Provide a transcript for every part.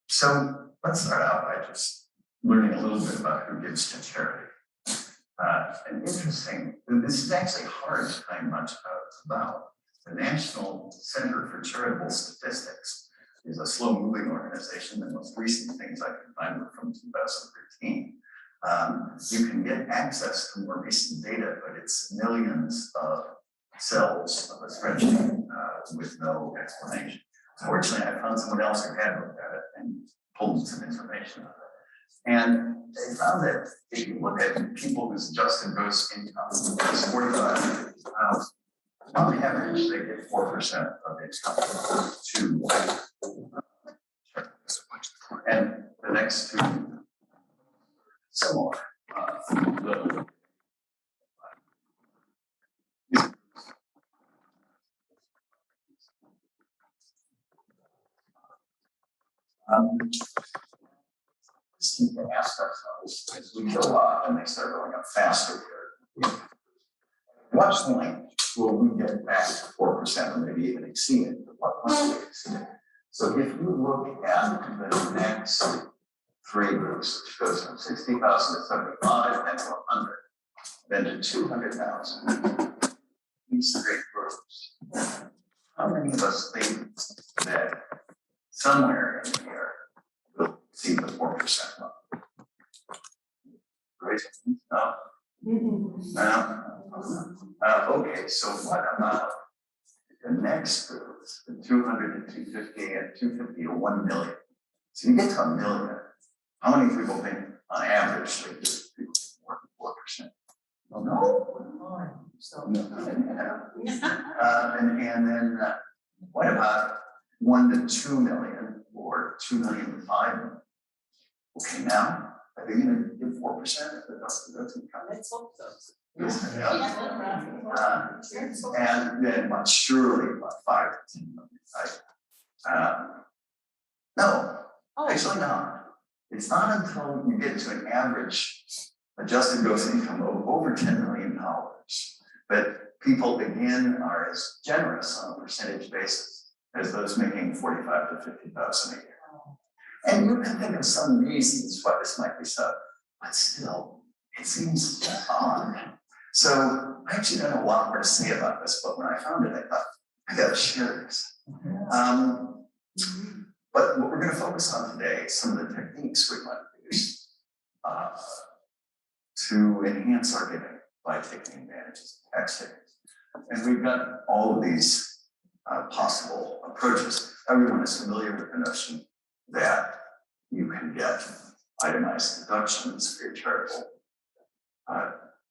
So let's start out by just learning a little bit about who gives to charity. And interesting, this is actually hard to find much about. The National Center for Charitable Statistics is a slow-moving organization. The most recent things I can find were from 2013. You can get access to more recent data, but it's millions of cells of a spreadsheet with no explanation. Fortunately, I found someone else who had looked at it and pulled some information out of it. And they found that if you look at people whose adjusted gross income is 45,000, on average, they get 4% of income to and the next two similar. Just need to ask ourselves as we go up and they start going up faster here. What point will we get back to 4% or maybe even exceed it? What point will we exceed it? So if you look at the next three groups, which goes from 60,000 to 75, then to 100, then to 200,000, these three groups, how many of us think that somewhere in here will exceed the 4% level? Right? No? Okay, so what about the next groups, the 200 to 250 and 250 to 1 million? So you get to 1 million. How many people think on average they give people more than 4%? Well, no. So, no. And then what about 1 to 2 million or 2 million to 5 million? Okay, now are they going to give 4% if the doesn't come? Let's hope so. And then surely about 5 to 10 million, right? No, actually not. It's not until you get to an average adjusted gross income of over $10 million that people again are as generous on a percentage basis as those making 45 to 50,000 a year. And you can think of some reasons why this might be so, but still, it seems odd. So I actually don't know a lot more to say about this, but when I found it, I thought, I gotta share this. But what we're gonna focus on today is some of the techniques we might use to enhance our giving by taking advantage of tax savings. And we've got all of these possible approaches. Everyone is familiar with the notion that you can get itemized deductions for your charitable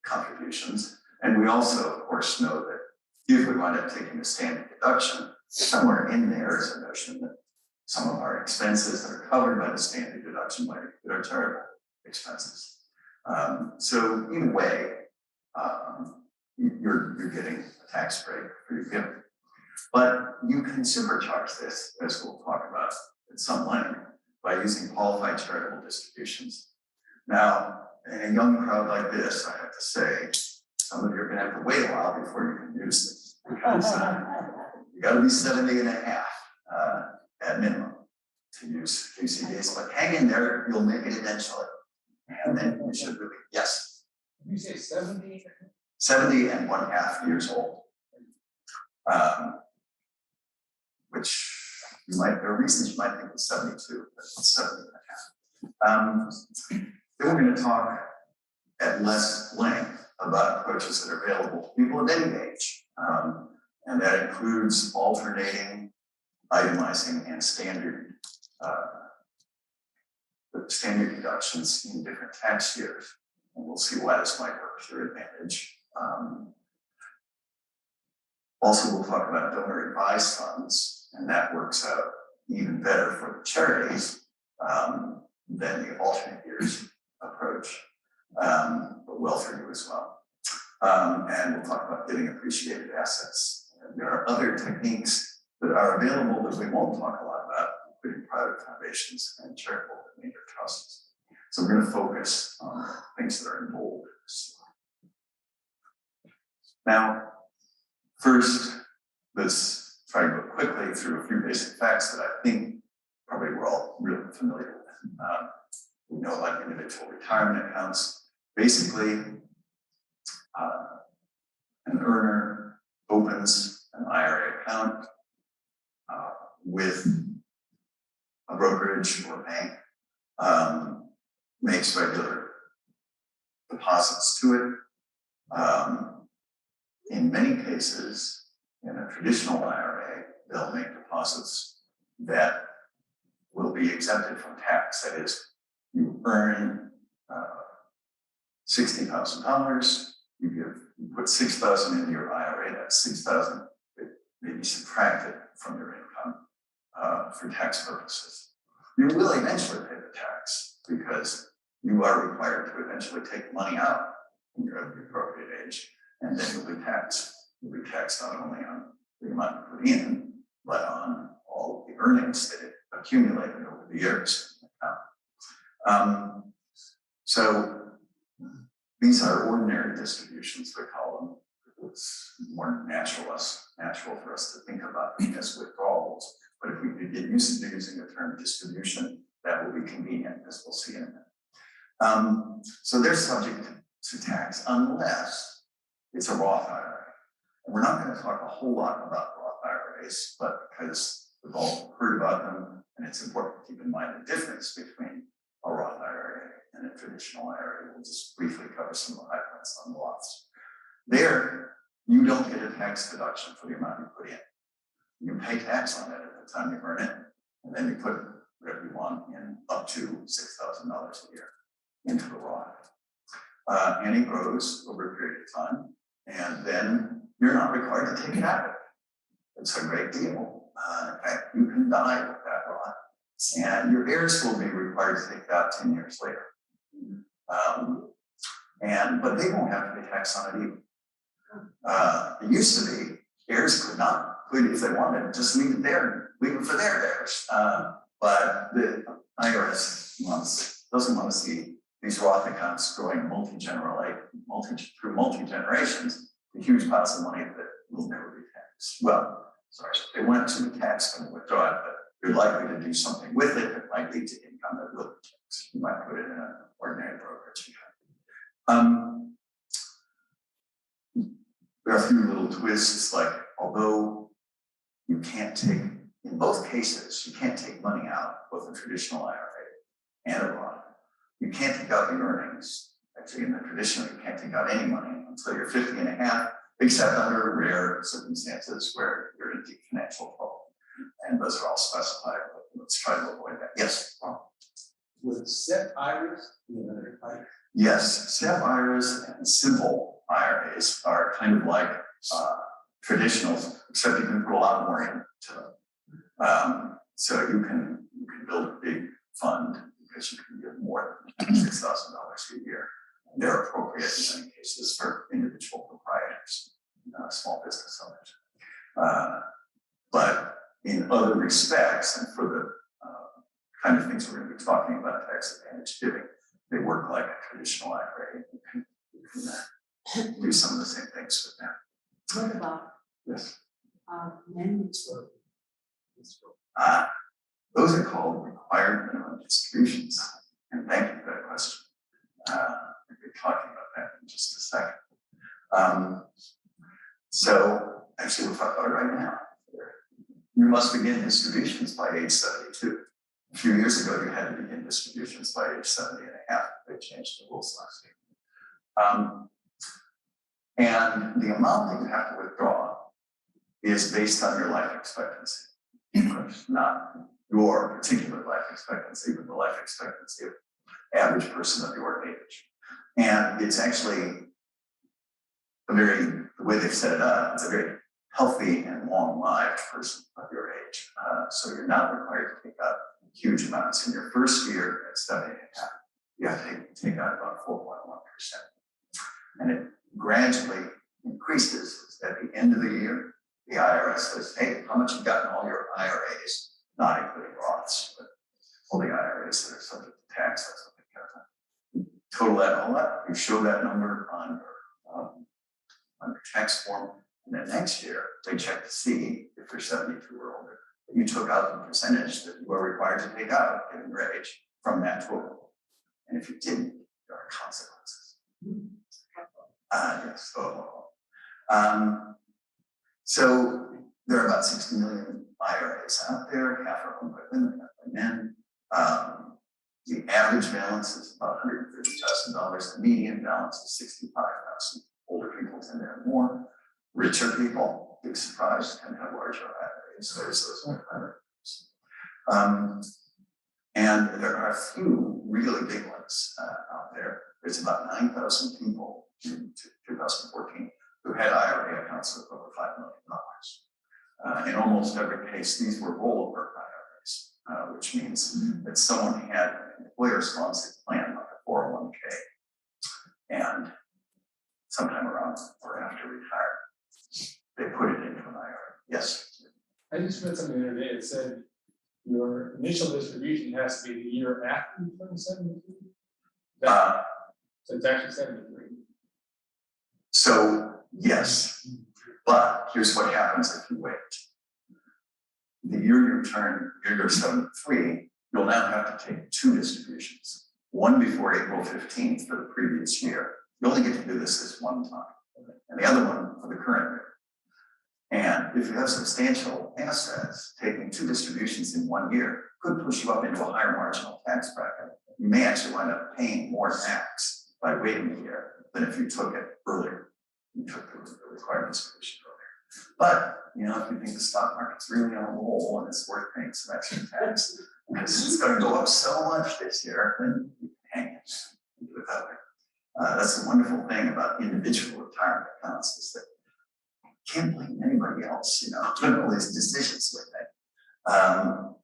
contributions. And we also, of course, know that if we wind up taking a standard deduction, somewhere in there is a notion that some of our expenses that are covered by the standard deduction might include our charitable expenses. So either way, you're getting a tax break for your giving. But you can supercharge this, as we'll talk about at some length, by using qualified charitable distributions. Now, in a young crowd like this, I have to say, some of you are going to have to wait a while before you can use this, because you got to be 70 and a half at minimum to use Qcds. But hang in there, you'll make it eventually. And then you should really, yes. You say 70? 70 and 1/2 years old. Which you might, there are reasons you might think it's 72, but it's 70 and 1/2. Then we're going to talk at less length about approaches that are available to people of any age. And that includes alternating, itemizing, and standard deductions in different tax years. And we'll see why this might work to your advantage. Also, we'll talk about donor advised funds, and that works out even better for the charities than the alternate years approach, but well for you as well. And we'll talk about getting appreciated assets. And there are other techniques that are available that we won't talk a lot about, including private foundations and charitable major trusts. So we're going to focus on things that are in bold. Now, first, this try to go quickly through a few basic facts that I think probably we're all really familiar with. We know like individual retirement accounts. Basically, an earner opens an IRA account with a brokerage or bank, makes regular deposits to it. In many cases, in a traditional IRA, they'll make deposits that will be exempted from tax. That is, you earn $60,000. You put $6,000 into your IRA. That's $6,000 may be subtracted from your income for tax purposes. You will eventually pay the tax because you are required to eventually take money out when you're of the appropriate age, and then you'll be taxed. You'll be taxed not only on the amount you put in, but on all of the earnings that it accumulated over the years. So these are ordinary distributions, we call them. It's more natural for us to think about them as withdrawals. But if we could get used to using the term distribution, that will be convenient, as we'll see in a minute. So they're subject to tax unless it's a Roth IRA. And we're not going to talk a whole lot about Roth IRAs, but because we've all heard about them, and it's important to keep in mind the difference between a Roth IRA and a traditional IRA. We'll just briefly cover some of the high points on the Roths. There, you don't get a tax deduction for the amount you put in. You pay tax on it at the time you earn it, and then you put whatever you want in up to $6,000 a year into the Roth. And it grows over a period of time, and then you're not required to take it out of it. It's a great deal. In fact, you can die with that Roth, and your heirs will be required to take it out 10 years later. But they won't have to be taxed on it either. It used to be heirs could if they wanted, just leave it there, leave it for their heirs. But the IRS doesn't want to see these Roth accounts growing through multi-generations, the huge piles of money that will never be taxed. Well, sorry, they want it to be taxed when they withdraw it, but you're likely to do something with it that might lead to income that will be taxed. You might put it in an ordinary brokerage account. There are a few little twists, like although you can't take, in both cases, you can't take money out, both a traditional IRA and a Roth. You can't take out the earnings. Actually, in the traditional, you can't take out any money until you're 50 and a half, except under rare circumstances where you're in deep financial trouble. And those are all specified, but let's try to avoid that. Yes? Would SEP IRAs be another type? Yes, SEP IRAs and simple IRAs are kind of like traditionals, except you can put a lot more into them. So you can build a big fund because you can give more than $6,000 a year. And they're appropriate in many cases for individual proprietors, small business owners. But in other respects, and for the kind of things we're going to be talking about, tax advantage giving, they work like a traditional IRA. You can do some of the same things with them. What about mandatory? Those are called required minimum distributions. And thank you for that question. We'll be talking about that in just a second. So actually, we'll talk about it right now. You must begin distributions by age 72. A few years ago, you had to begin distributions by age 70 and a half. They changed the rules last year. And the amount that you have to withdraw is based on your life expectancy. Not your particular life expectancy, but the life expectancy of the average person of your age. And it's actually the way they've set it up, it's a very healthy and long-lived person of your age. So you're not required to take out huge amounts. In your first year at 70 and a half, you have to take out about 4.1%. And it gradually increases at the end of the year. The IRS says, hey, how much you got in all your IRAs, not including Roths, but all the IRAs that are subject to tax, that's what they count. You total that all up, you show that number on your tax form, And then next year, they check to see if they're 72 or older. You took out the percentage that you are required to take out given your age from that total. And if you didn't, there are consequences. Yes. So there are about 60 million IRAs out there, half are owned by women, half by men. The average balance is about $150,000. The median balance is $65,000. Older people tend to have more. Richer people, big surprise, tend to have larger IRAs. So there's those IRAs. And there are a few really big ones out there. There's about 9,000 people in 2014 who had IRA accounts of over $5 million. In almost every case, these were rollover IRAs, which means that someone had an employer-sponsored plan like a 401k, and sometime around or after retirement, they put it into an IRA. Yes? I just read something the other day. It said your initial distribution has to be the year after you turn 73. So it's actually 73. So, yes, but here's what happens if you wait. The year you turn, you're 73, you'll now have to take 2 distributions. One before April 15th for the previous year. You only get to do this one time. And the other one for the current year. And if you have substantial assets, taking 2 distributions in 1 year could push you up into a higher marginal tax bracket. You may actually wind up paying more tax by waiting a year than if you took it earlier. You took the required distribution earlier. But, you know, if you think the stock market's really on a roll and it's worth paying some extra tax, because it's going to go up so much this year, then you can hang it and do it that way. That's the wonderful thing about individual retirement accounts is that you can't blame anybody else, you know, doing all these decisions with it. And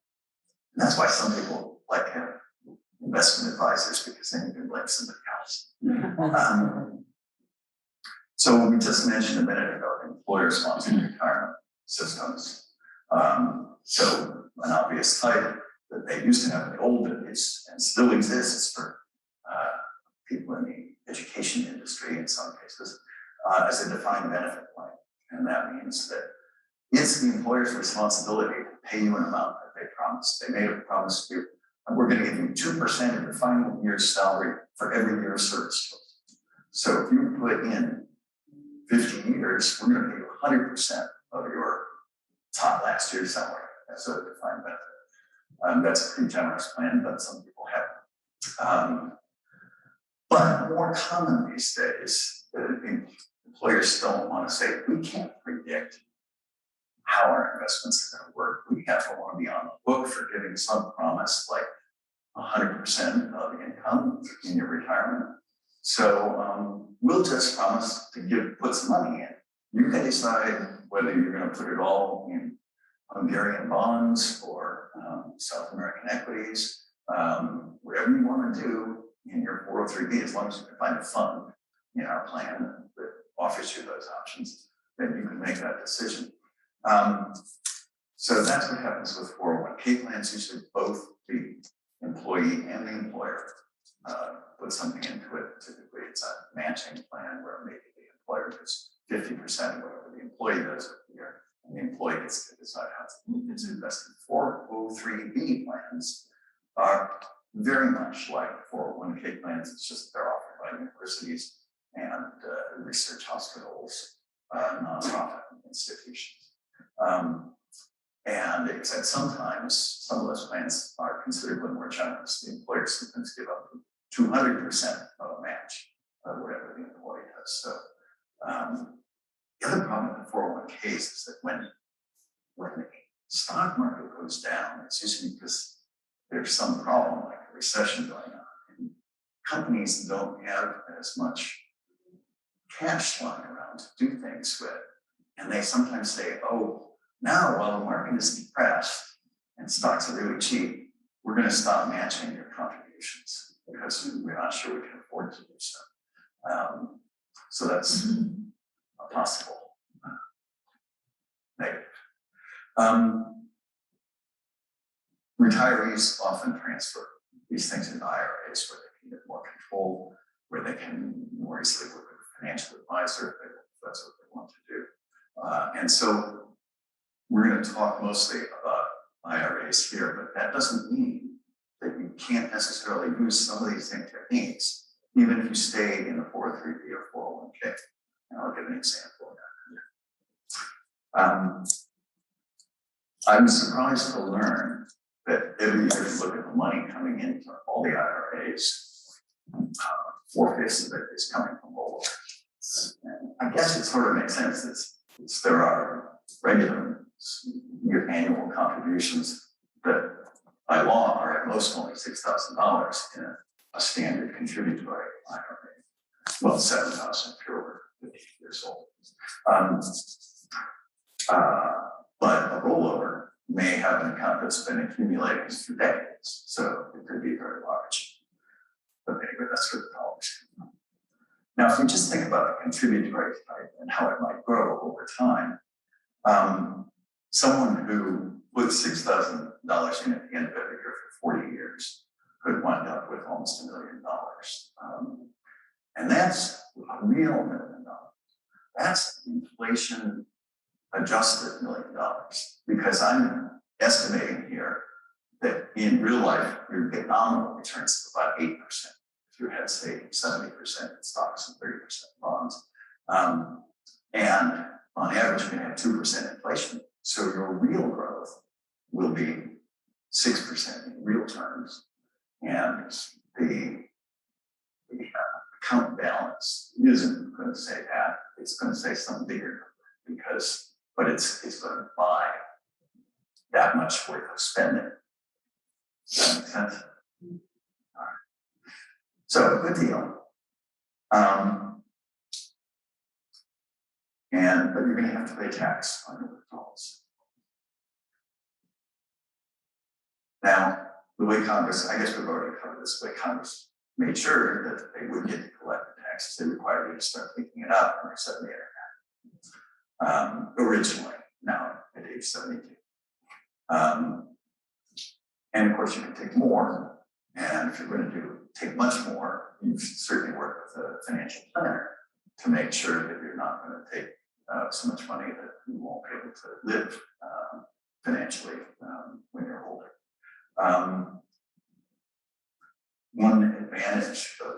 that's why some people like having investment advisors, because then you can blame somebody else. So we just mentioned a minute ago, employer-sponsored retirement systems. So an obvious type that they used to have in the old days and still exists for people in the education industry in some cases, as a defined benefit plan. And that means that it's the employer's responsibility to pay you an amount that they promised. They made a promise to you, and we're going to give you 2% of your final year's salary for every year of service. So if you put in 50 years, we're going to pay you 100% of your top last year's salary as a defined benefit. That's a pretty generous plan, but some people have. But more common these days, employers don't want to say, we can't predict how our investments are going to work. We have to want to be on the hook for giving some promise like 100% of income in your retirement. So we'll just promise to put some money in. You can decide whether you're going to put it all in Hungarian bonds or South American equities, whatever you want to do in your 403b, as long as you can find a fund in our plan that offers you those options, then you can make that decision. So that's what happens with 401k plans. Usually both the employee and the employer put something into it. Typically it's a matching plan where maybe the employer gets 50% of whatever the employee does every year, and the employee gets to decide how to invest. 403b plans are very much like 401k plans. It's just they're offered by universities and research hospitals, nonprofit institutions. And except sometimes some of those plans are considerably more generous. The employer sometimes give up 200% of a match of whatever the employee does. So the other problem with the 401ks is that when the stock market goes down, it's usually because there's some problem like a recession going on. And companies don't have as much cash lying around to do things with. And they sometimes say, oh, now while the market is depressed and stocks are really cheap, we're going to stop matching your contributions because we're not sure we can afford to do so. So that's a possible negative. Retirees often transfer these things into IRAs where they can get more control, where they can more easily work with a financial advisor if that's what they want to do. And so we're going to talk mostly about IRAs here, but that doesn't mean that you can't necessarily use some of these same techniques, even if you stay in a 403b or 401k. And I'll give an example of that. I was surprised to learn that every year you look at the money coming into all the IRAs, 4/5 of it is coming from rollovers. And I guess it sort of makes sense. There are regular your annual contributions that by law are at most only $6,000 in a standard contributory IRA. Well, 7,000 if you're 50 years old. But a rollover may have an account that's been accumulating for decades, so it could be very large. But anyway, that's where the dollars come from. Now, if we just think about the contributory type and how it might grow over time, someone who puts $6,000 in at the end of every year for 40 years could wind up with almost $1 million. And that's a real $1 million. That's inflation adjusted $1 million, because I'm estimating here that in real life, your get nominal returns of about 8%. If you had, say, 70% in stocks and 30% in bonds. And on average, you're going to have 2% inflation. So your real growth will be 6% in real terms. And the account balance isn't going to say that. It's going to say something bigger, but it's going to buy that much worth of spending. Does that make sense? All right. So good deal. But you're going to have to pay tax on your withdrawals. Now, the way Congress, I guess we've already covered this, the way Congress made sure that they would get to collect the taxes, they required you to start thinking it up when you're 78 or 9. Originally, now at age 72. And of course, you can take more. And if you're going to take much more, you should certainly work with a financial planner to make sure that you're not going to take so much money that you won't be able to live financially when you're older. One advantage of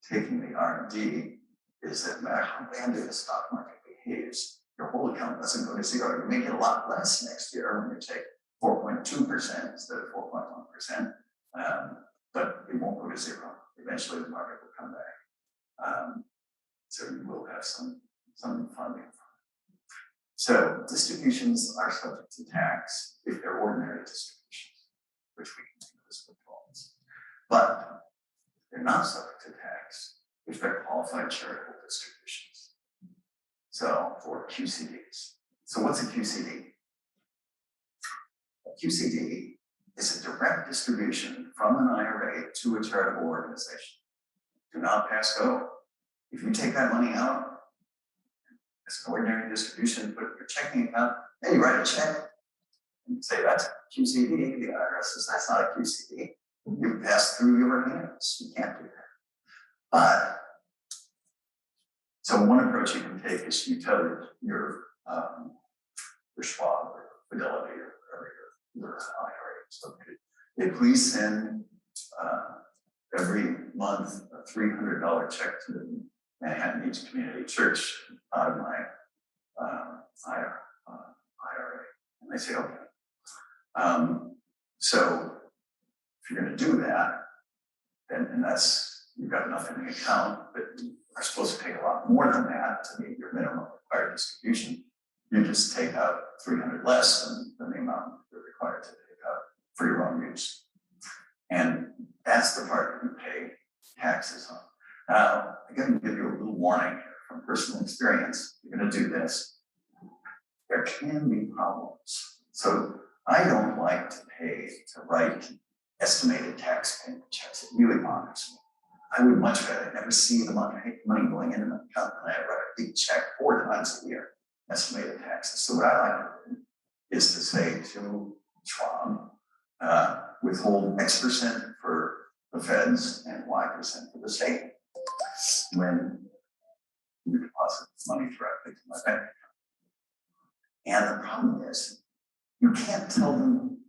taking the R&D is that no matter how badly the stock market behaves, your whole account doesn't go to zero. You may get a lot less next year when you take 4.2% instead of 4.1%, but it won't go to zero. Eventually, the market will come back. So you will have some funding. So distributions are subject to tax if they're ordinary distributions, which we can think of as withdrawals. But they're not subject to tax if they're qualified charitable distributions. So for QCDs. So what's a QCD? A QCD is a direct distribution from an IRA to a charitable organization. Do not pass go. If you take that money out, it's an ordinary distribution, put it in your checking account, then you write a check and you say that's a QCD. The IRS says that's not a QCD. You pass through your hands. You can't do that. But so one approach you can take is you tell your Schwab or Fidelity or your IRA. So they please send every month a $300 check to the Manhattan Beach Community Church out of my IRA. And they say, okay. So if you're going to do that, then and that's, you've got enough in the account, but you are supposed to take a lot more than that to meet your minimum required distribution. You just take out 300 less than the amount you're required to take out for your own use. And that's the part that you pay taxes on. Now, I'm going to give you a little warning here from personal experience. You're going to do this. There can be problems. So I don't like to write estimated tax payment checks. It really bothers me. I would much rather never see the money going into my account than I write a big check 4 times a year, estimated taxes. So what I like to do is to say to Schwab, withhold X% for the feds and Y% for the state when you deposit money directly to my bank account. And the problem is, you can't tell them,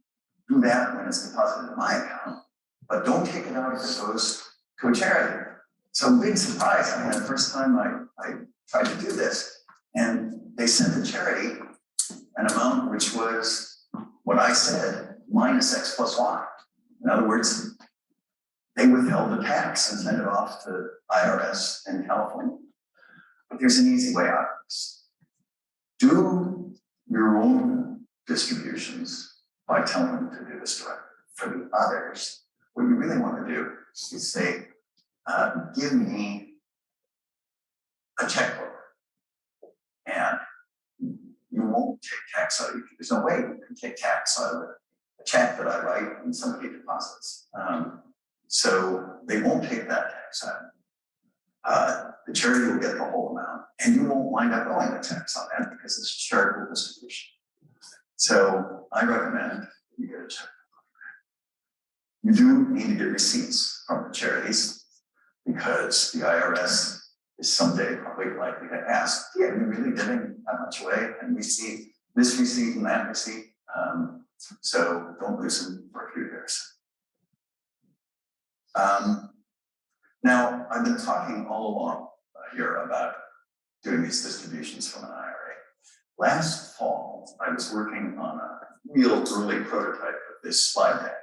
do that when it's deposited in my account, but don't take it out if it goes to a charity. So big surprise. I mean, the first time I tried to do this, and they sent the charity an amount which was what I said minus X plus Y. In other words, they withheld the tax and sent it off to IRS in California. But there's an easy way out of this. Do your own distributions by telling them to do this directly. For the others, what you really want to do is say, give me a checkbook. And you won't take tax out of it. There's no way you can take tax out of a check that I write and somebody deposits. So they won't take that tax out. The charity will get the whole amount, and you won't wind up owing the tax on that because it's a charitable distribution. So I recommend you get a check. You do need to get receipts from the charities because the IRS is someday probably likely to ask, yeah, are you really giving that much away? And we see this receipt and that receipt. So don't lose them for a few years. Now, I've been talking all along here about doing these distributions from an IRA. Last fall, I was working on a real early prototype of this slide deck.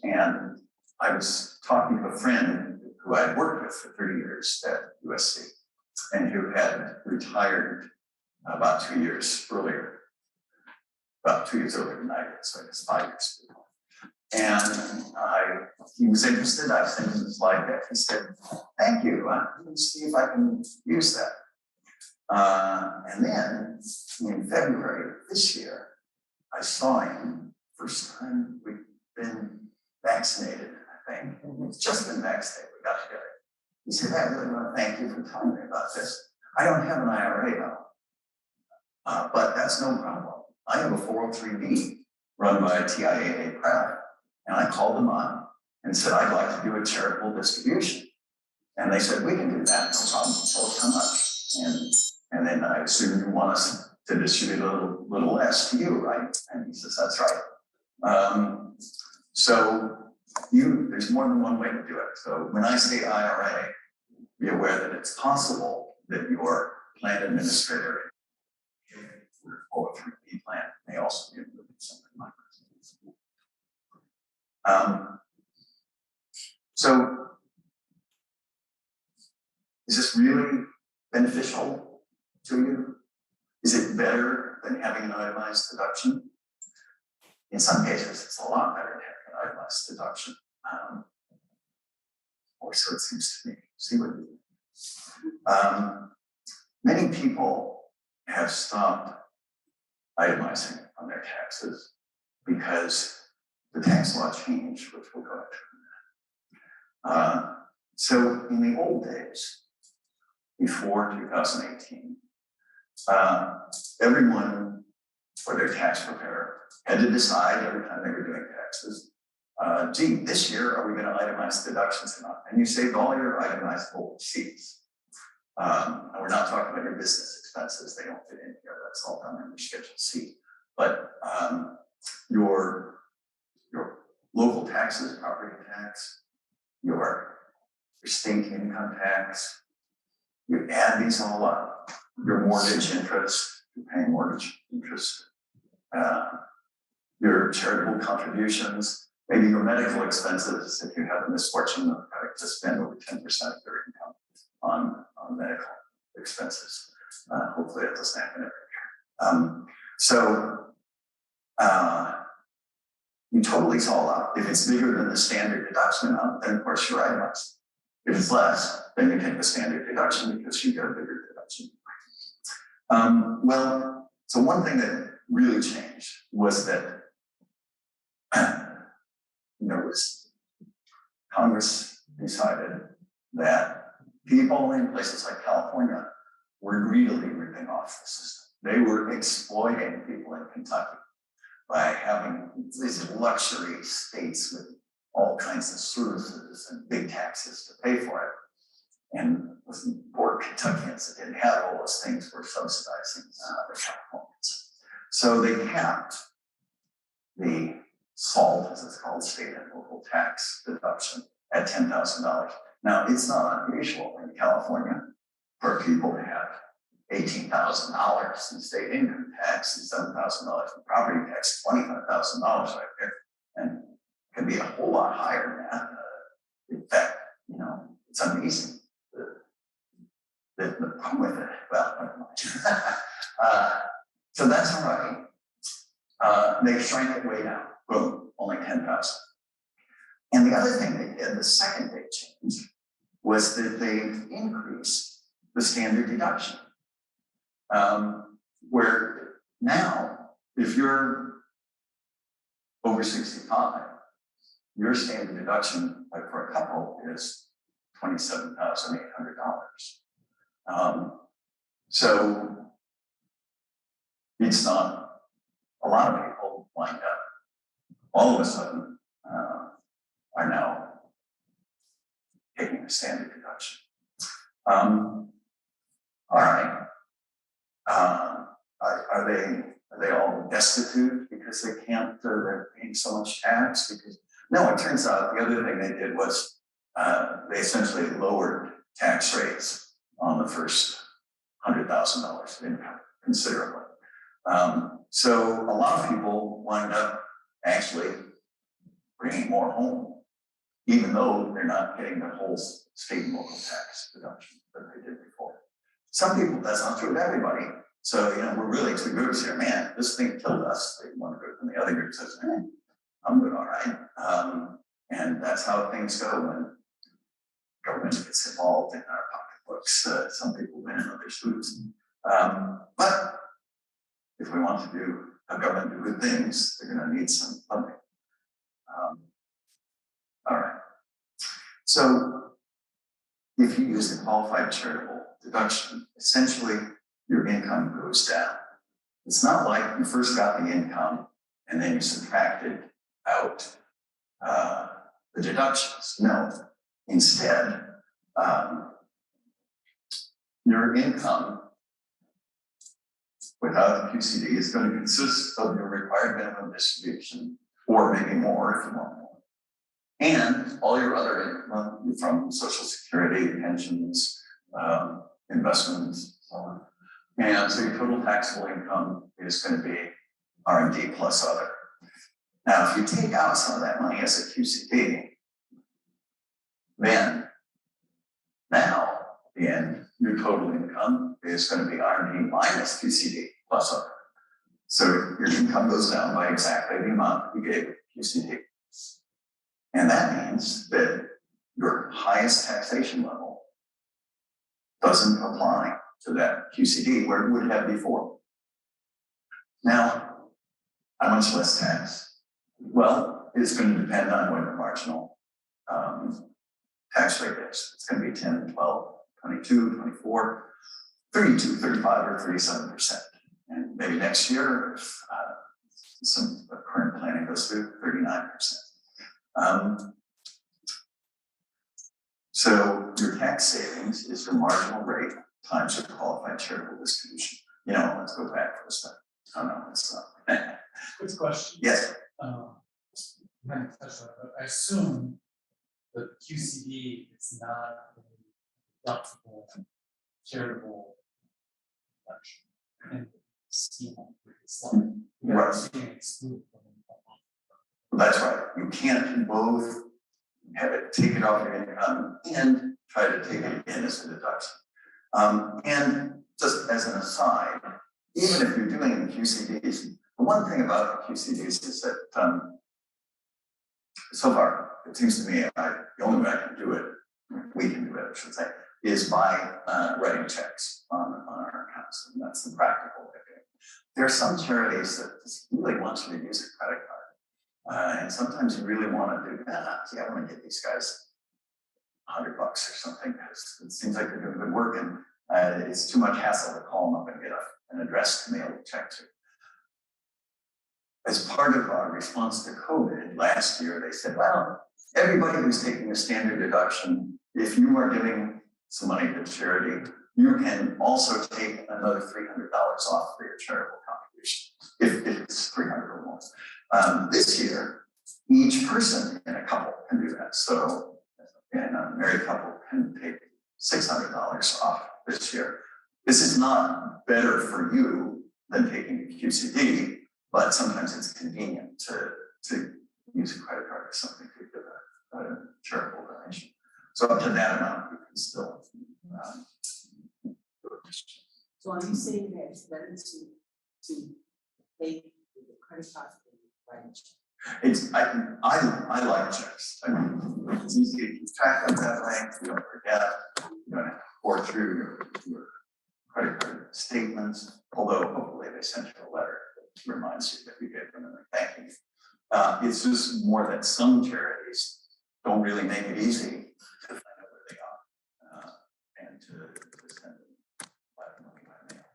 And I was talking to a friend who I had worked with for 30 years at USC and who had retired about 2 years earlier, about 2 years earlier than I did, so I guess 5 years ago. And he was interested. I sent him the slide deck. He said, thank you. Let me see if I can use that. And then in February of this year, I saw him, first time we've been vaccinated, I think. We've just been vaccinated, we got together. He said, I really want to thank you for telling me about this. I don't have an IRA though, but that's no problem. I have a 403B run by a TIAA crowd. And I called them on and said, I'd like to do a charitable distribution. And they said, we can do that, no problem. Tell us how much. And then I assume you want us to distribute a little less to you, right? And he says, that's right. So there's more than one way to do it. So when I say IRA, be aware that it's possible that your plan administrator, your 403B plan, may also be included something like this. So is this really beneficial to you? Is it better than having an itemized deduction? In some cases, it's a lot better than having an itemized deduction. Or so it seems to me. See what you do. Many people have stopped itemizing on their taxes because the tax law changed, which we'll go into. So in the old days, before 2018, everyone or their tax preparer had to decide every time they were doing taxes, gee, this year, are we going to itemize deductions or not? And you saved all your itemizable receipts. And we're not talking about your business expenses. They don't fit in here. That's all done in your Schedule C. But your local taxes, property tax, your state income tax, you add these all up. Your mortgage interest, you're paying mortgage interest, your charitable contributions, maybe your medical expenses if you have the misfortune of having to spend over 10% of your income on medical expenses. Hopefully that doesn't happen every year. You total these all up. If it's bigger than the standard deduction amount, then of course you're itemized. If it's less, then you take the standard deduction because you get a bigger deduction. So one thing that really changed was that Congress decided that people in places like California were greedily ripping off the system. They were exploiting people in Kentucky by having these luxury states with all kinds of services and big taxes to pay for it. And poor Kentuckians that didn't have all those things were subsidizing the Californians. So they capped the SALT, as it's called, state and local tax deduction, at $10,000. Now, it's not unusual in California for people to have $18,000 in state income tax and $7,000 in property tax, $25,000 right there, and it can be a whole lot higher than that. In fact, it's amazing. The problem with it, well, never mind. So that's all right. They shrank it way down. Boom, only 10,000. And the other thing they did, the second big change, was that they increased the standard deduction. Where now, if you're over 65, your standard deduction, like for a couple, is $27,800. So it's not a lot of people wind up all of a sudden are now taking a standard deduction. All right. Are they all destitute because they can't, they're paying so much tax? Because no, it turns out the other thing they did was they essentially lowered tax rates on the first $100,000 of income considerably. So a lot of people wind up actually bringing more home, even though they're not getting the whole state and local tax deduction that they did before. Some people, that's not true with everybody. So, we're really two groups here. Man, this thing killed us. One group, and the other group says, I'm doing all right. And that's how things go when government gets involved in our pocketbooks. Some people win and others lose. But if we want to have government do good things, they're going to need some funding. All right. So if you use the qualified charitable deduction, essentially your income goes down. It's not like you first got the income and then you subtracted out the deductions. No, instead, your income without the QCD is going to consist of your required minimum distribution, or maybe more if you want more, and all your other income from Social Security, pensions, investments, so on. And so your total taxable income is going to be R&D plus other. Now, if you take out some of that money as a QCD, then now, in your total income is going to be R&D minus QCD plus other. So your income goes down by exactly the amount you gave QCD. And that means that your highest taxation level doesn't apply to that QCD where it would have before. Now, how much less tax? Well, it's going to depend on what the marginal tax rate is. It's going to be 10, 12, 22, 24, 32, 35, or 37%. And maybe next year, if some current planning goes through, 39%. So your tax savings is your marginal rate times your qualified charitable distribution. Let's go back for a second. Oh no, it's not. Quick question. Yes. I assume the QCD is not a deductible charitable deduction. And scheme it's like Right. being excluded from it. That's right. You can't both take it off your income and try to take it in as a deduction. And just as an aside, even if you're doing the QCDs, the one thing about the QCDs is that so far, it seems to me the only way I can do it, we can do it, I should say, is by writing checks on our accounts. And that's the practical way of doing it. There are some charities that just really want you to use a credit card. And sometimes you really want to do that. I want to get these guys $100 or something because it seems like they're doing good work, and it's too much hassle to call them up and get an address to mail the check to. As part of our response to COVID last year, they said, well, everybody who's taking a standard deduction, if you are giving some money to charity, you can also take another $300 off for your charitable if it's 300 or more. This year, each person in a couple can do that. So, and a married couple can take $600 off this year. This is not better for you than taking a QCD, but sometimes it's convenient to use a credit card or something to give a charitable donation. So up to that amount, you can still do it. So are you saying that it's better to pay with the credit card than write a check? I like checks. I mean, it's easy to keep track of that way. You don't forget. You don't have to pour through your credit card statements. Although hopefully they sent you a letter that reminds you that you gave them and they're thanking you. It's just more that some charities don't really make it easy to find out where they are and to send them money by mail.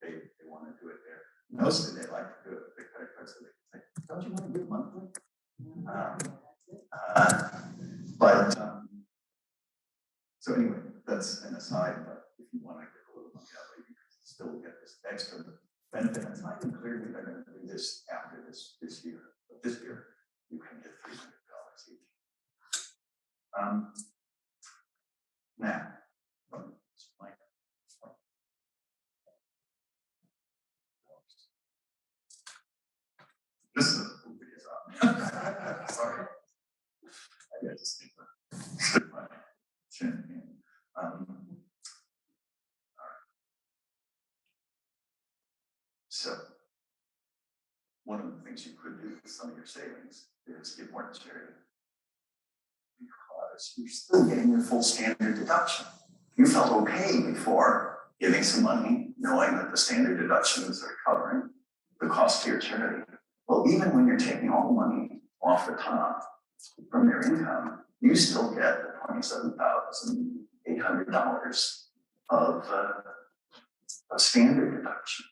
They want to do it there. Mostly they like to do it with the credit card, so they can say, don't you want to give monthly? So anyway, that's an aside, but if you want to get a little money out, you can still get this extra benefit. It's not even clear that they're going to do this after this year, but this year you can get $300 each. Now, this is a movie is on. Sorry. I got to stick my chin in. All right. So, one of the things you could do with some of your savings is give more to charity. Because you're still getting your full standard deduction. You felt okay before giving some money, knowing that the standard deductions are covering the cost to your charity. Well, even when you're taking all the money off the top from your income, you still get the $27,800 of a standard deduction.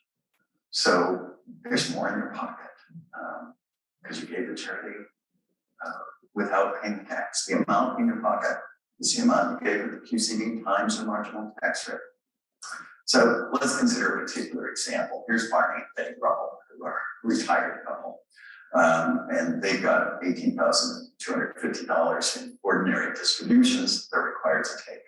So there's more in your pocket because you gave the charity without paying tax. The amount in your pocket is the amount you gave to the QCD times the marginal tax rate. So let's consider a particular example. Here's Barney and Betty Russell, who are a retired couple. And they've got $18,250 in ordinary distributions they're required to take.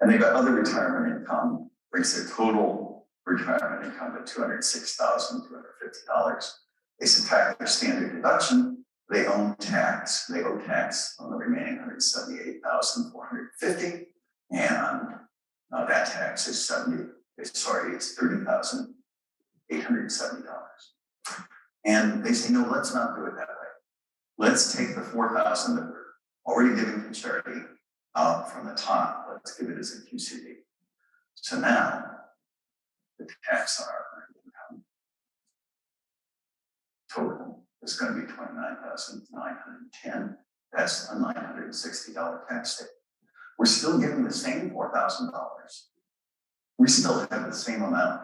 And they've got other retirement income, brings their total retirement income to $206,250. They subtract their standard deduction, they owe tax on the remaining $178,450, and that tax is $30,870. And they say, no, let's not do it that way. Let's take the $4,000 that we're already giving to charity out from the top. Let's give it as a QCD. So now the tax on our income total is going to be $29,910. That's a $960 tax state. We're still giving the same $4,000. We still have the same amount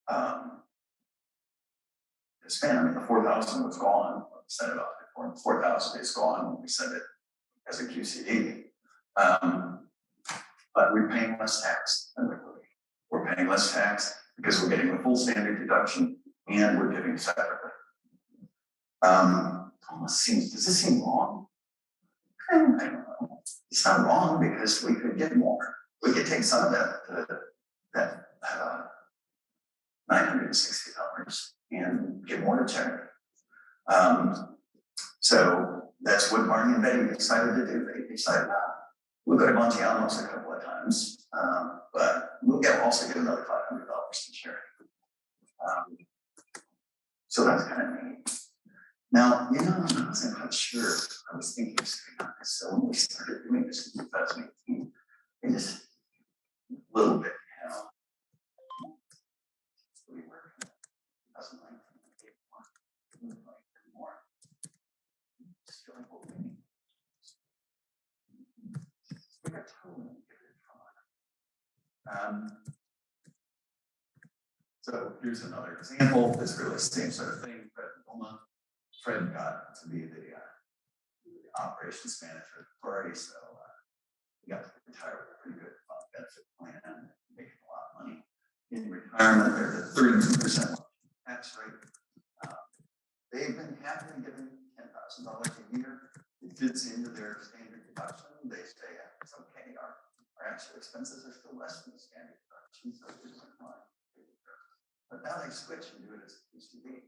to spend. I mean, the $4,000 was gone. We set it up before. The $4,000 is gone when we set it as a QCD. But we're paying less tax than liquidity. We're paying less tax because we're getting the full standard deduction and we're giving separately. Does this seem wrong? I don't know. It's not wrong because we could get more. We could take some of that $960 and give more to charity. So that's what Barney and Betty decided to do. They decided, we'll go to Montianos a couple of times, but we'll also get another $500 to charity. So that's kind of neat. Now, I wasn't quite sure. I was thinking of something on this. So when we started doing this in 2018, it just a little bit, we were in 2019, more. Just feeling what we need. We got totally good fun. So here's another example. It's really the same sort of thing. Fred got to be the operations manager at the party, so he got to retire with a pretty good benefit plan, making a lot of money. in retirement, they're at 32% tax rate. They've been happily giving $10,000 a year. It fits into their standard deduction. They say, yeah, it's okay. Our actual expenses are still less than the standard deduction, so it's fine. But now they switch and do it as a QCD.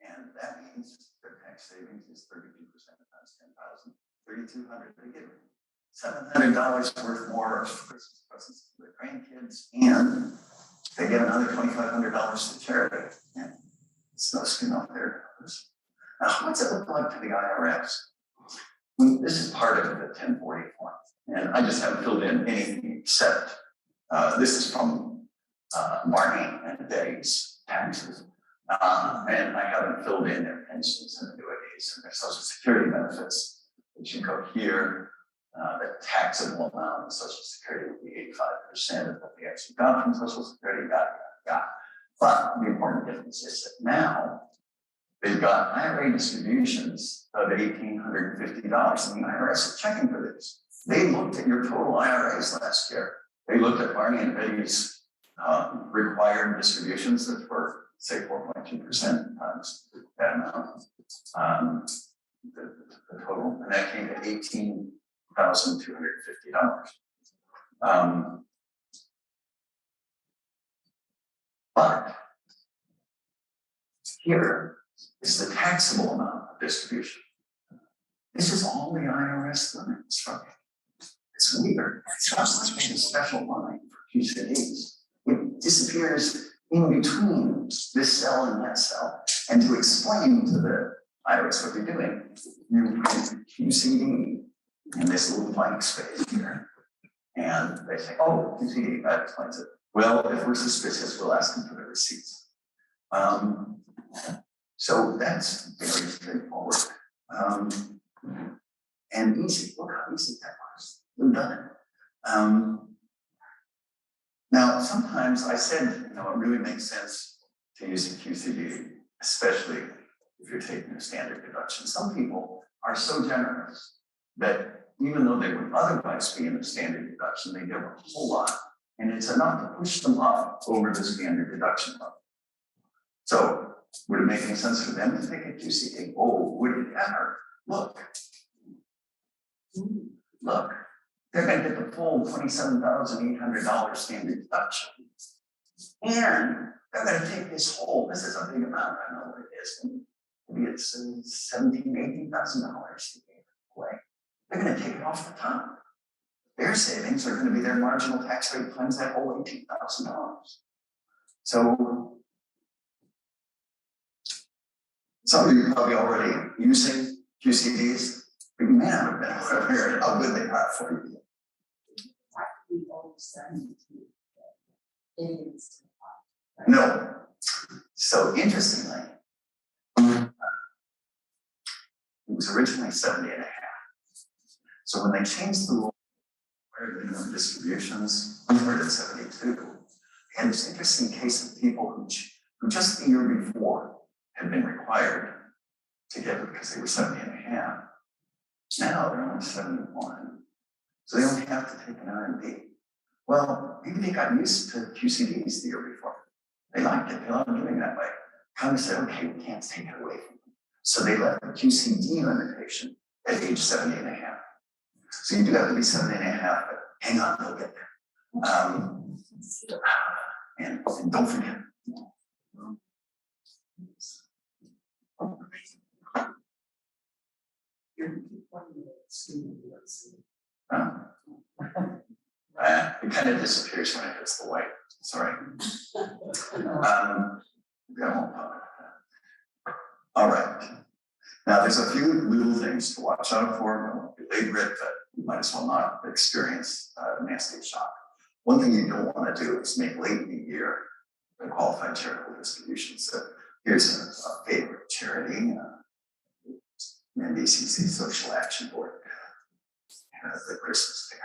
And that means their tax savings is 32% times 10,000, 3,200. They give $700 worth more of Christmas presents to their grandkids, and they get another $2,500 to charity. And it's no skin off their nose. Now, what's it look like to the IRS? This is part of the 1040 form, and I just haven't filled in anything except this is from Barney and Betty's taxes. And I haven't filled in their pensions and annuities and their Social Security benefits, which you go here. The taxable amount of Social Security would be 85% of what they actually got from Social Security. But the important difference is that now they've got IRA distributions of $1,850, and the IRS is checking for this. They looked at your total IRAs last year. They looked at Barney and Betty's required distributions that were, say, 4.2% times that amount, the total, and that came to $18,250. But here is the taxable amount of distribution. This is all the IRS limits from it. It's weird. It's just like a special line for Qcds. It disappears in between this cell and that cell. And to explain to the IRS what you're doing, you put QCD in this little blank space here. And they say, oh, QCD, that explains it. Well, if we're suspicious, we'll ask them for the receipts. So that's very straightforward. And easy. Look how easy that was. We've done it. Now, sometimes I said, it really makes sense to use a QCD, especially if you're taking a standard deduction. Some people are so generous that even though they would otherwise be in a standard deduction, they give a whole lot. And it's enough to push them up over the standard deduction level. So, would it make any sense for them to take a QCD? Oh, would it ever? Look, they're going to get the full $27,800 standard deduction. And they're going to take this is a big amount, I know what it is. Maybe it's $17,000, $18,000 to give away. They're going to take it off the top. Their savings are going to be their marginal tax rate times that whole $18,000. So, some of you are probably already using QCDs, but you may not have been aware of how good they are for you. No. So interestingly, it was originally 70 and a half. So when they changed the rule where the minimum distributions were at 72, and this interesting case of people who just the year before had been required to get it because they were 70 and a half. Now they're only 71. So they only have to take an R&D. Well, maybe they got used to QCDs the year before. They liked it, they loved doing that way. Congress said, okay, we can't take it away from them. So they left the QCD limitation at age 70 and a half. So you do have to be 70 and a half, but hang on, they'll get there. And don't forget. It kind of disappears when it hits the white. Sorry. All right. Now, there's a few little things to watch out for. I won't belabor it, but you might as well not experience nasty shock. One thing you don't want to do is make late in the year the qualified charitable distributions. So here's a favorite charity, NBCC Social Action Board, the Christmas fair.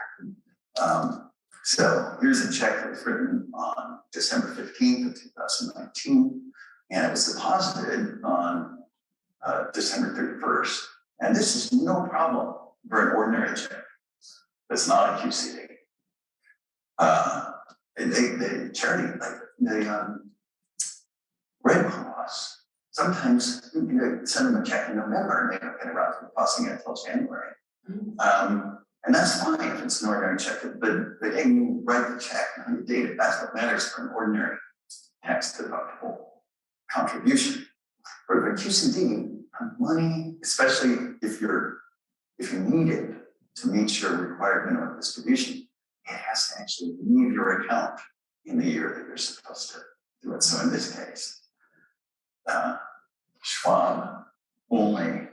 So here's a check that was written on December 15th of 2019, and it was deposited on December 31st. And this is no problem for an ordinary check. That's not a QCD. The charity, like Red Cross, sometimes you send them a check in November and they don't get around to tossing it until January. And that's fine if it's an ordinary check, but the day you write the check and you date it, that's what matters for an ordinary tax deductible contribution. But for QCD, money, especially if you need it to meet your required minimum distribution, it has to actually leave your account in the year that you're supposed to do it. So in this case, Schwab only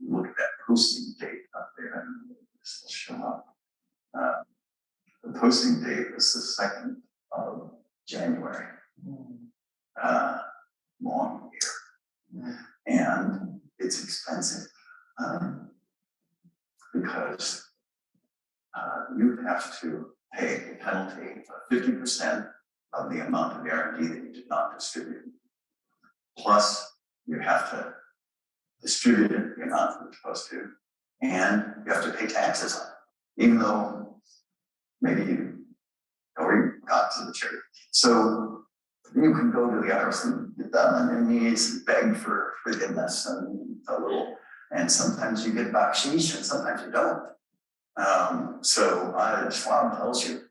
look at that posting date up there, and this will show up. The posting date is the 2nd of January. Long year. And it's expensive because you have to pay a penalty of 50% of the amount of R&D that you did not distribute. Plus, you have to distribute it the amount that you're supposed to, and you have to pay taxes on it, even though maybe you already got to the charity. So you can go to the IRS and get down on your knees and beg for forgiveness and a little, and sometimes you get bakshish and sometimes you don't. So Schwab tells you,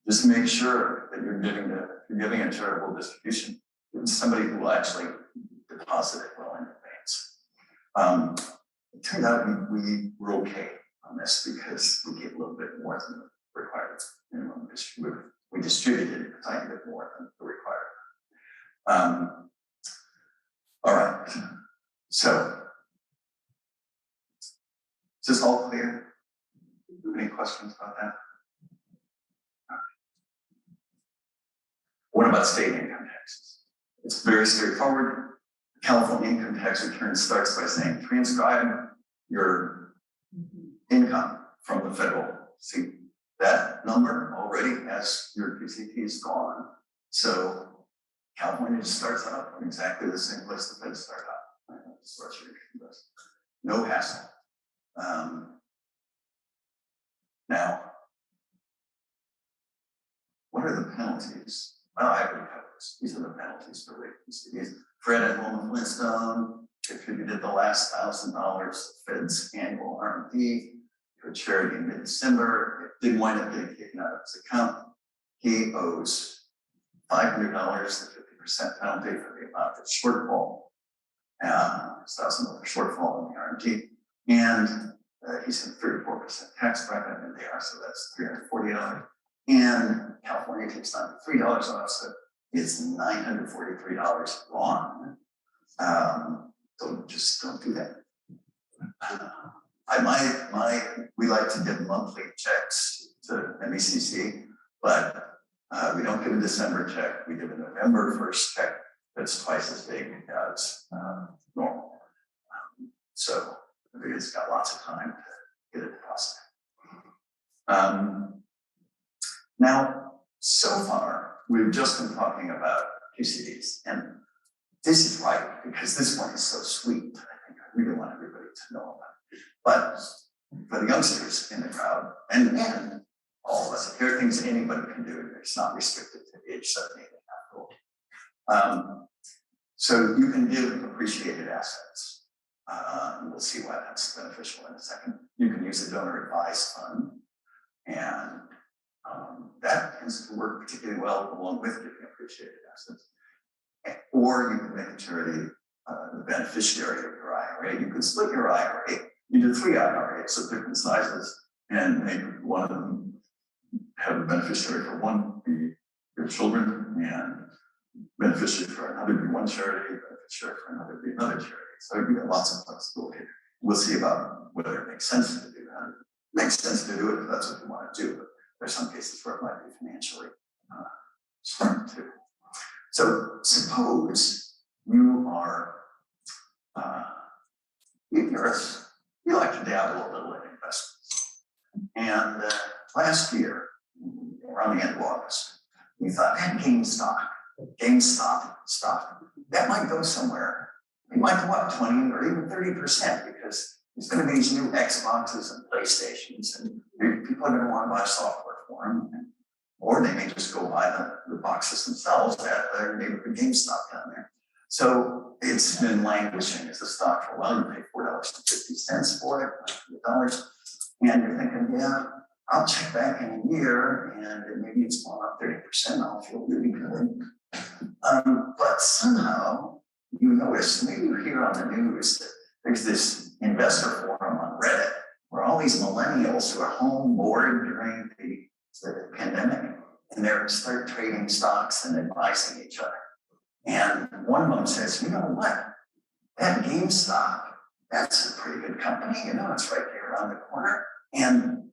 just make sure that you're giving a charitable distribution to somebody who will actually deposit it well in advance. It turned out we were okay on this because we gave a little bit more than the required minimum distribution. We distributed a tiny bit more than the required. All right, so is this all clear? Any questions about that? What about state income taxes? It's very straightforward. California income tax return starts by saying transcribe your income from the federal. See, that number already has your PCTs gone. So California just starts out from exactly the same place the feds start out. No hassle. Now, what are the penalties? Well, I already covered this. These are the penalties for late PCTs. Fred and Wilma Flintstone contributed the last $1,000 of Fed's annual R&D to a charity in mid-December. It didn't wind up getting taken out of his account. He owes $500, the 50% penalty for the amount of shortfall, $1,000 shortfall in the R&D. And he's in 34% tax bracket in there, so that's $340. And California takes down $3 off, so it's $943 gone. Just don't do that. We like to give monthly checks to MECC, but we don't give a December check. We give a November 1st check that's twice as big as normal. So it's got lots of time to get it deposited. Now, so far, we've just been talking about QCDs, and this is right because this one is so sweet. I think I really want everybody to know about it. But for the youngsters in the crowd, and all of us, there are things anybody can do. It's not restricted to age 7, 8 and a half. So you can give appreciated assets. We'll see why that's beneficial in a second. You can use a donor advised fund, and that tends to work particularly well along with giving appreciated assets. Or you can make a charity the beneficiary of your IRA. You can split your IRA into 3 IRAs of different sizes and make one of them have a beneficiary for one be your children, and beneficiary for another be one charity, beneficiary for another be another charity. So you get lots of flexibility. We'll see about whether it makes sense to do that. It makes sense to do it if that's what you want to do, but there's some cases where it might be financially smart too. So suppose you are, you like to dabble a little in investments. And last year, around the end of August, we thought, man, GameStop stock, that might go somewhere. It might go up 20 or even 30% because there's going to be these new Xboxes and PlayStations, and people are going to want to buy software for them. And or they may just go buy the boxes themselves at their neighborhood GameStop down there. So it's been languishing as a stock for a while. You pay $4.50 for it, $100, and you're thinking, yeah, I'll check back in a year, and maybe it's gone up 30%. I'll feel really good. But somehow you notice, maybe you hear on the news that there's this investor forum on Reddit where all these millennials who are home bored during the pandemic, and they start trading stocks and advising each other. And one of them says, you know what? That GameStop, that's a pretty good company. You know, it's right there around the corner. And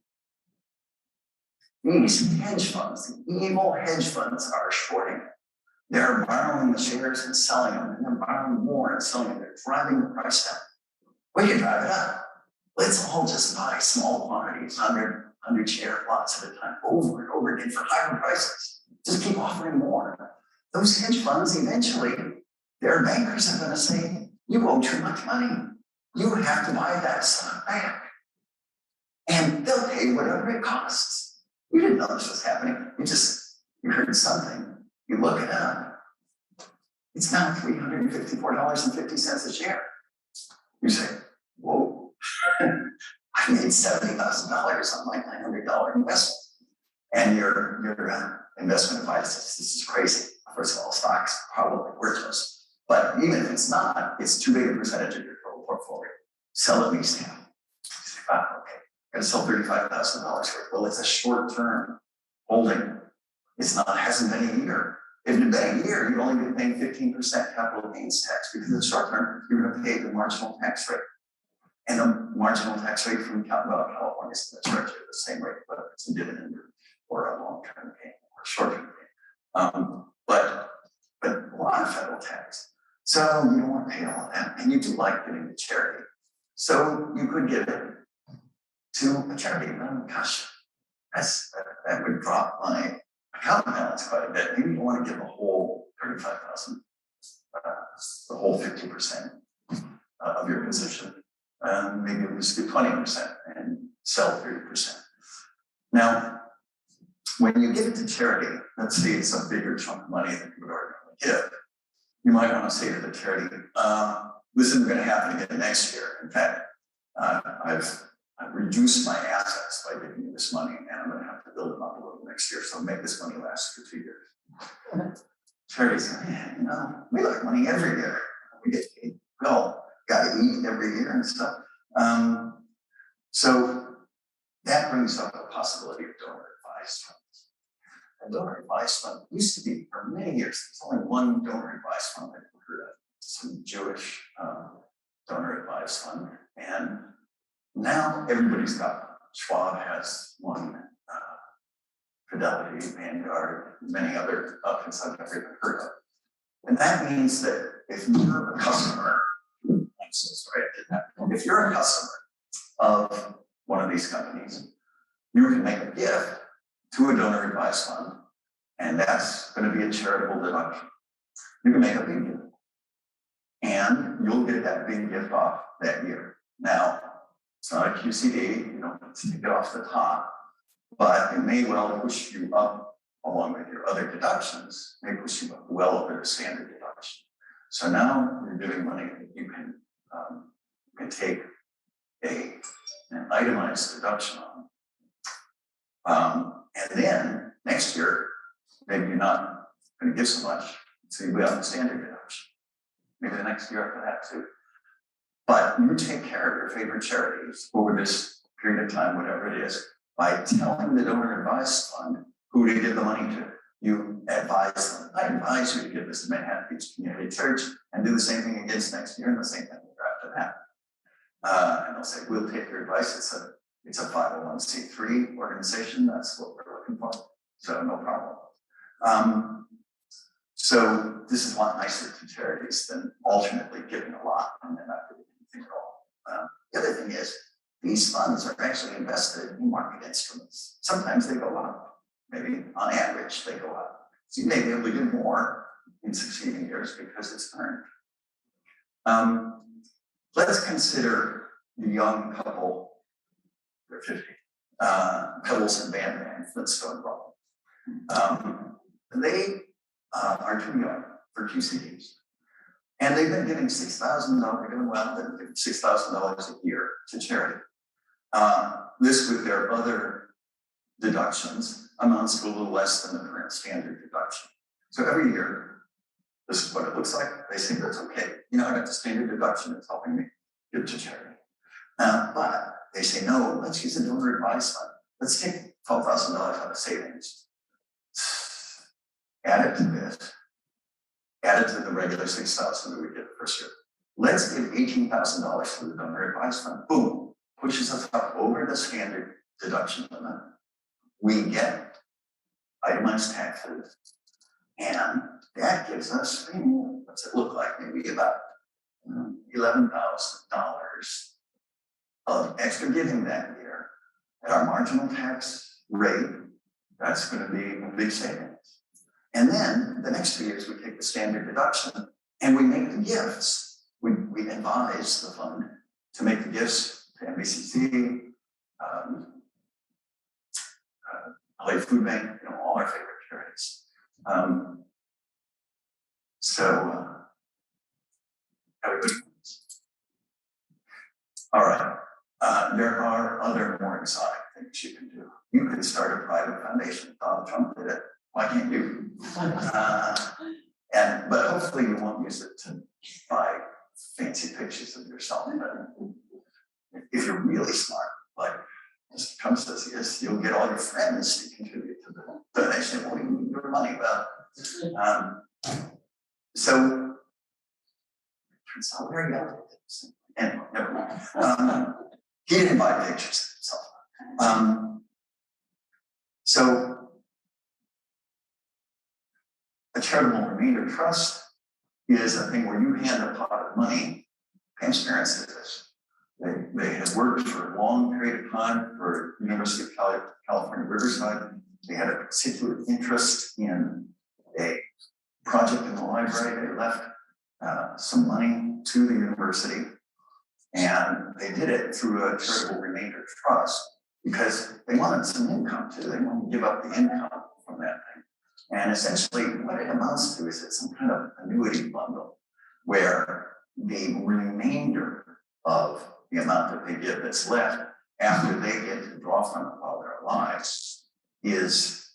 these hedge funds, the evil hedge funds, are shorting it. They're borrowing the shares and selling them, and they're borrowing more and selling them. They're driving the price down. We can drive it up. Let's all just buy small quantities, 100 share lots at a time, over and over again for higher prices. Just keep offering more. Those hedge funds, eventually, their bankers are going to say, you owe too much money. You have to buy that stock back. And they'll pay whatever it costs. You didn't know this was happening. You heard something. You look it up. It's now $354.50 a share. You say, whoa, I made $70,000 on my $900 investment. And your investment advisor says, this is crazy. First of all, stocks are probably worthless. But even if it's not, it's too big a percentage of your total portfolio. Sell at least half. You say, wow, okay, I'm gonna sell $35,000 worth. Well, it's a short-term holding. Hasn't been a year. If it had been a year, you'd only be paying 15% capital gains tax, because in the short term, you're going to pay the marginal tax rate. And the marginal tax rate from California is going to charge you the same rate, whether it's a dividend or a long-term gain or a short-term gain. But a lot of federal tax. So you don't want to pay all of that, and you do like giving to charity. So you could give it to a charity. Gosh, that would drop my account balance quite a bit. Maybe you want to give the whole 35,000, the whole 50% of your position. Maybe you just do 20% and sell 30%. Now, when you give it to charity, let's say it's a bigger chunk of money than you would ordinarily give, you might want to say to the charity, this isn't going to happen again next year. In fact, I've reduced my assets by giving you this money, and I'm going to have to build them up a little next year, so make this money last for 2 years. Charities say, man, we like money every year. We get paid well, got to eat every year and stuff. So that brings up the possibility of donor advised funds. A donor advised fund used to be, for many years, there's only one donor advised fund I've heard of. Some Jewish donor advised fund, and now everybody's got one. Schwab has one, Fidelity, Vanguard, many other outfits I've never even heard of. And that means that if you're a customer, I'm so sorry I did that. If you're a customer of one of these companies, you can make a gift to a donor advised fund, and that's going to be a charitable deduction. You can make a big gift, and you'll get that big gift off that year. Now, it's not a QCD, you don't have to take it off the top, but it may well push you up along with your other deductions, may push you up well over the standard deduction. So now you're giving money that you can take an itemized deduction on. And then next year, maybe you're not going to give so much, so you will have the standard deduction. Maybe the next year after that too. But you take care of your favorite charities over this period of time, whatever it is, by telling the donor advised fund who to give the money to. You advise them. I advise you to give this to Manhattan Beach Community Church, and do the same thing against next year and the same thing after that. And they'll say, we'll take your advice. It's a 501c3 organization. That's what we're looking for. So no problem. So this is a lot nicer to charities than alternately giving a lot and then not giving anything at all. The other thing is, these funds are actually invested in market instruments. Sometimes they go up. Maybe on average they go up. So you may be able to do more in succeeding years because it's earned. Let's consider the young couple, they're 50, Pebbles and Van Flintstone problem. They are too young for Qcds. And they've been giving $6,000, they're doing well, they're giving $6,000 a year to charity. This with their other deductions amounts to a little less than the current standard deduction. So every year, this is what it looks like. They say that's okay. You know, I got the standard deduction, it's helping me give to charity. But they say, no, let's use a donor advised fund. Let's take $12,000 out of savings. Add it to this. Add it to the regular $6,000 that we did the first year. Let's give $18,000 to the donor advised fund. Boom, pushes us up over the standard deduction limit. We get itemized taxes, and that gives us, what's it look like? Maybe about $11,000 of extra giving that year at our marginal tax rate. That's going to be a big savings. And then the next 2 years, we take the standard deduction and we make the gifts. We advise the fund to make the gifts to NBCC, LA Food Bank, all our favorite charities. Everybody wins. All right. There are other more exotic things you can do. You could start a private foundation. Donald Trump did it. Why can't you? But hopefully you won't use it to buy fancy pictures of yourself. But if you're really smart, like Mr. Trump says he is, you'll get all your friends to contribute to the donation. It won't even be your money, well. So turns out very young. Anyway, never mind. He didn't buy pictures of himself. So a charitable remainder trust is a thing where you hand a pot of money. Pam's did this. They had worked for a long period of time for University of California, Riverside. They had a particular interest in a project in the library. They left some money to the university, and they did it through a charitable remainder trust because they wanted some income too. They wanted to give up the income from that thing. And essentially what it amounts to is it's some kind of annuity bundle where the remainder of the amount that they give that's left after they get to draw from it while they're alive is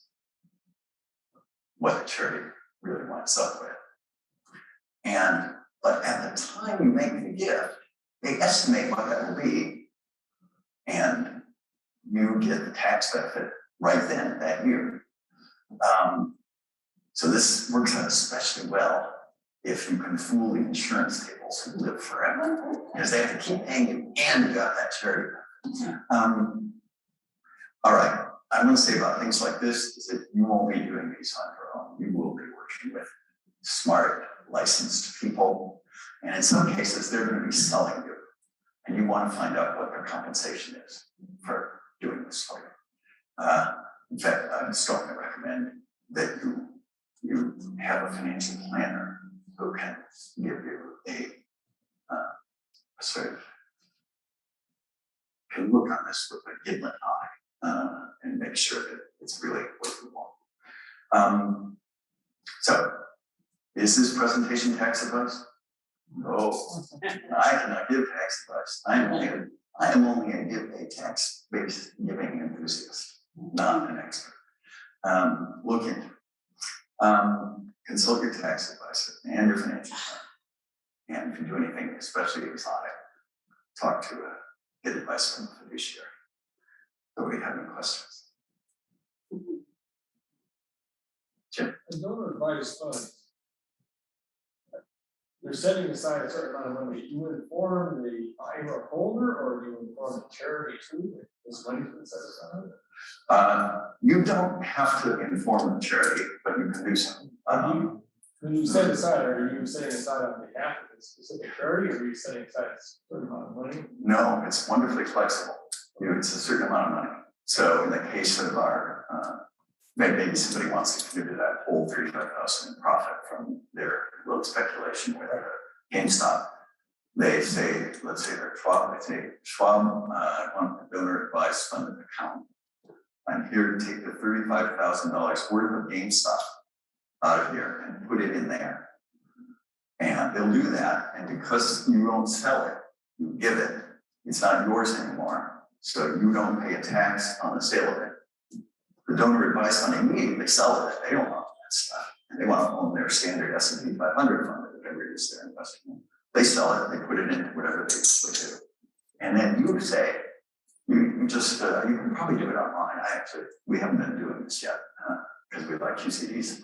what the charity really winds up with. But at the time you make the gift, they estimate what that will be, and you get the tax benefit right then that year. So this works out especially well if you can fool the insurance tables who live forever, because they have to keep paying you and you got that charity. All right, I'm going to say about things like this is that you won't be doing these on your own. You will be working with smart, licensed people, and in some cases they're going to be selling you, and you want to find out what their compensation is for doing this for you. In fact, I would strongly recommend that you have a financial planner who can give you a sort of, can look on this with a gimlet eye and make sure that it's really what you want. So, is this presentation tax advice? No, I cannot give tax advice. I am only a tax-based giving enthusiast, not an expert. Look into it. Consult your tax advisor and your financial planner. And if you do anything especially exotic, talk to get advice from a fiduciary. Do we have any questions? Jim? A donor advised fund. You're setting aside a certain amount of money. You inform the IRA holder, or you inform the charity too? This money been set aside? You don't have to inform the charity, but you can do so. When you set aside, are you setting aside on behalf of a specific charity, or are you setting aside a certain amount of money? No, it's wonderfully flexible. It's a certain amount of money. So in the case of our, maybe somebody wants to contribute that whole $35,000 in profit from their little speculation with GameStop. They say, let's say they're Schwab, they say, Schwab, I want a donor advised fund account I'm here to take the $35,000 worth of GameStop out of here and put it in there. And they'll do that, and because you don't sell it, you give it, it's not yours anymore, so you don't pay a tax on the sale of it. The donor advised fund immediately sell it, they don't want that stuff. They want to own their standard S&P 500 fund, whatever it is they're investing in. They sell it, they put it into whatever they do. And then you say, you just, you can probably do it online. We haven't been doing this yet because we like Qcds.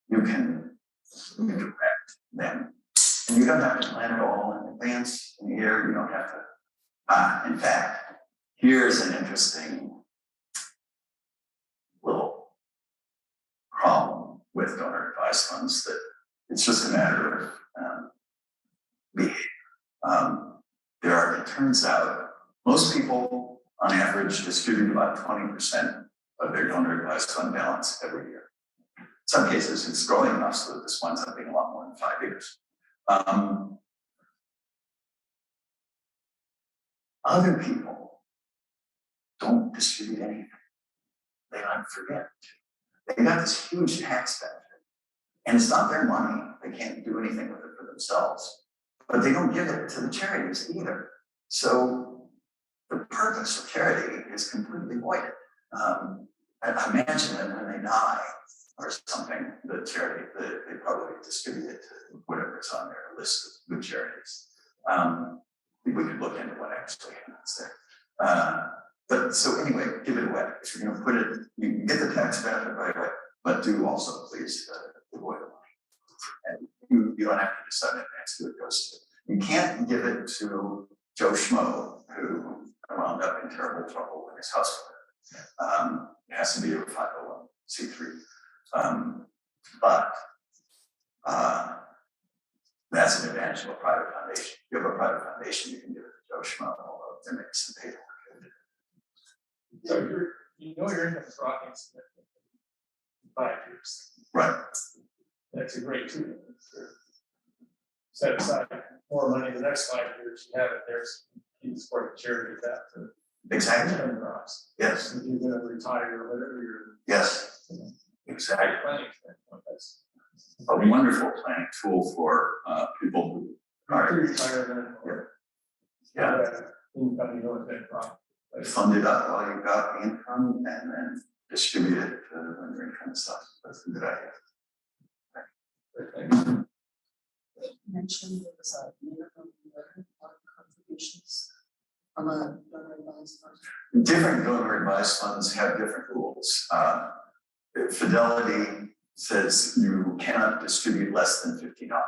You can direct them. And you don't have to plan it all in advance in the year. You don't have to. In fact, here's an interesting little problem with donor advised funds that it's just a matter of behavior. It turns out most people on average distribute about 20% of their donor advised fund balance every year. In some cases, it's growing enough so that this winds up being a lot more than 5 years. Other people don't distribute anything. They don't forget to. They got this huge tax benefit. And it's not their money. They can't do anything with it for themselves. But they don't give it to the charities either. So the purpose of charity is completely voided. I imagine that when they die or something, the charity, they probably distribute it to whatever's on their list of good charities. We could look into what actually happens there. But so anyway, give it away. If you're going to put it, you can get the tax benefit right away, but do also please avoid the money. And you don't have to decide in advance who it goes to. You can't give it to Joe Schmo, who wound up in terrible trouble with his house. It has to be a 501c3. But that's an advantage of a private foundation. If you have a private foundation, you can give it to Joe Schmo, although there may be some paperwork. So your income is rocking in 5 years. Right. That's a great tool. Set aside more money the next 5 years, you have it there, so you can support the charity with that for Exactly. crops. Yes. If you're gonna retire or whatever, you're. Yes. Exactly. Planning that's A wonderful planning tool for people who are retirement or. Income, you know, it's been wrong. fund it up while you've got the income and then distribute it when your income stops. That's a good idea. Mentioned there was a minimum contributions from a donor advised fund. Different donor advised funds have different rules. Fidelity says you cannot distribute less than $50.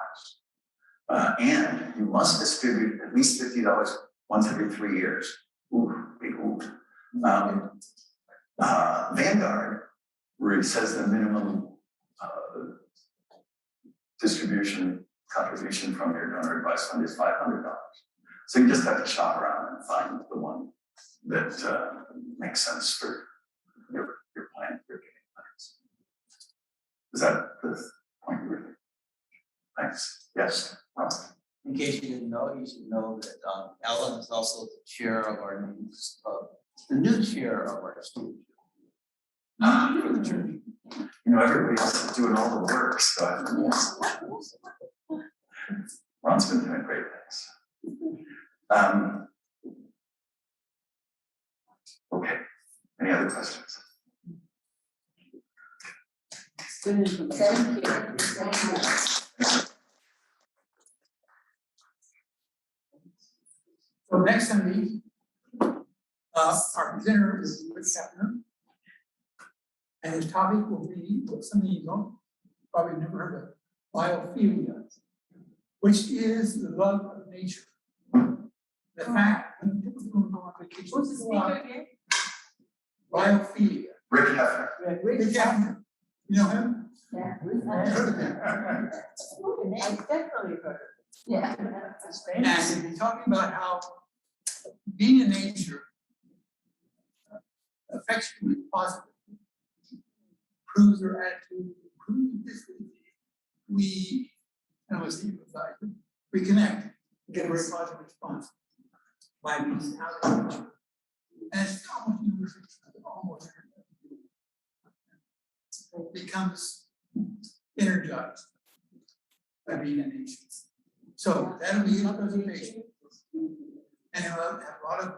And you must distribute at least $50 once every 3 years. Ooh, big ooh. Vanguard, where it says the minimum contribution from your donor advised fund is $500. So you just have to shop around and find the one that makes sense for your plan, your giving plans. Is that the point you were making? Thanks. Yes. In case you didn't know, you should know that Ellen is also the chair of our new chair of our school. For the church. You know, everybody else is doing all the work, so Ron's been doing great things. Okay. Any other questions? Good information. Thank you. So next on the our presenter is Rick Shatner. And his topic will be what some of you don't probably never heard of, biophilia, which is the love of nature. The fact when people go on vacation, Who's the speaker again? biophilia. Rick Hefner. Rick Shatner. You know him? Yeah. I've heard of him. I definitely heard of it. Yeah. That's And famous. he's talking about how being in nature affects you positively. Improves their attitude, improves this. We, I don't want to say empathize, we connect, get a very positive response. by these out. And it's almost universal, almost. It becomes energized by being a nation. So that'll be his presentation, and he'll have a lot of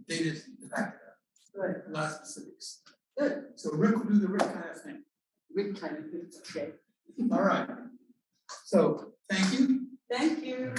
data to back it up, Good, a lot of specifics. good. So Rick will do the Rick kind of thing. Rick kind of thing, okay. All right. So, thank you. Thank you.